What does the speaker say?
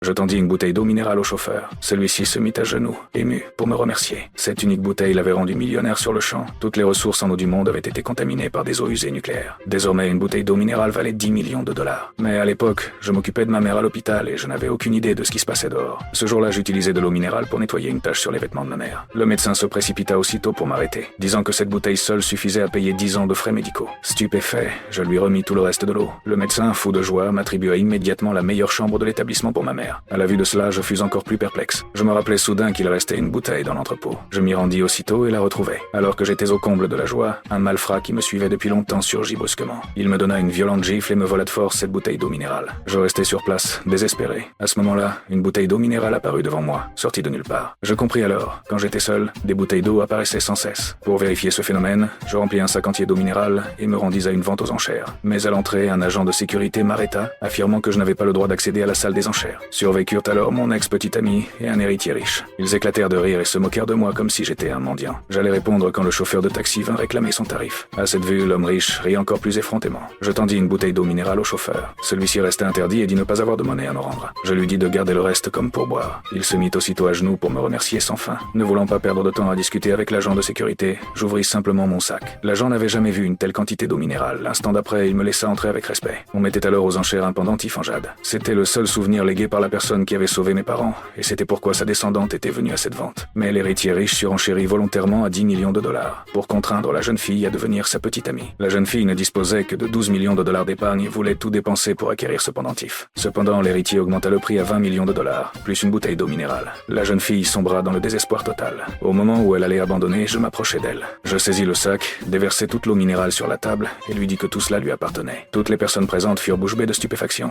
Je tendis une bouteille d'eau minérale au chauffeur. Celui-ci se mit à genoux, ému, pour me remercier. Cette unique bouteille l'avait rendu millionnaire sur le champ. Toutes les ressources en eau du monde avaient été contaminées par des eaux usées nucléaires. Désormais, une bouteille d'eau minérale valait 10 millions de dollars. Mais à l'époque, je m'occupais de ma mère à l'hôpital et je n'avais aucune idée de ce qui se passait dehors. Ce jour-là, j'utilisais de l'eau minérale pour nettoyer une tache sur les vêtements de ma mère. Le médecin se précipita aussitôt pour m'arrêter, disant que cette bouteille seule suffisait à payer 10 ans de frais médicaux. Stupéfait, je lui remis tout le reste de l'eau. Le médecin, fou de joie, m'attribua immédiatement la meilleure chambre de l'établissement pour ma mère. À la vue de cela, je fus encore plus perplexe. Je me rappelais soudain qu'il restait une bouteille dans l'entrepôt. Je m'y rendis aussitôt et la retrouvai. Alors que j'étais au comble de la joie, un malfrat qui me suivait depuis longtemps surgit brusquement. Il me donna une violente gifle et me vola de force cette bouteille d'eau minérale. Je restai sur place, désespéré. À ce moment-là, une bouteille d'eau minérale apparut devant moi, sortie de nulle part. Je compris alors, quand j'étais seul, des bouteilles d'eau apparaissaient sans cesse. Pour vérifier ce phénomène, je remplis un sac entier d'eau minérale et me rendis à une vente aux enchères. Mais à l'entrée, un agent de sécurité m'arrêta, affirmant que je n'avais pas le droit d'accéder à la salle des enchères. Survécurent alors mon ex-petit ami et un héritier riche. Ils éclatèrent de rire et se moquèrent de moi comme si j'étais un mendiant. J'allais répondre quand le chauffeur de taxi vint réclamer son tarif. À cette vue, l'homme riche rit encore plus effrontément. Je tendis une bouteille d'eau minérale au chauffeur. Celui-ci restait interdit et dit ne pas avoir de monnaie à me rendre. Je lui dis de garder le reste comme pourboire. Il se mit aussitôt à genoux pour me remercier sans fin. Ne voulant pas perdre de temps à discuter avec l'agent de sécurité, j'ouvris simplement mon sac. L'agent n'avait jamais vu une telle quantité d'eau minérale. L'instant d'après, il me laissa entrer avec respect. On mettait alors aux enchères un pendentif en jade. C'était le seul souvenir légué par la personne qui avait sauvé mes parents, et c'était pourquoi sa descendante était venue à cette vente. Mais l'héritier riche surenchérit volontairement à 10 millions de dollars, pour contraindre la jeune fille à devenir sa petite amie. La jeune fille ne disposait que de 12 millions de dollars d'épargne et voulait tout dépenser pour acquérir ce pendentif. Cependant, l'héritier augmenta le prix à 20 millions de dollars, plus une bouteille d'eau minérale. La jeune fille sombra dans le désespoir total. Au moment où elle allait abandonner, je m'approchai d'elle. Je saisis le sac, déversai toute l'eau minérale sur la table et lui dis que tout cela lui appartenait. Toutes les personnes présentes furent bouche bée de stupéfaction.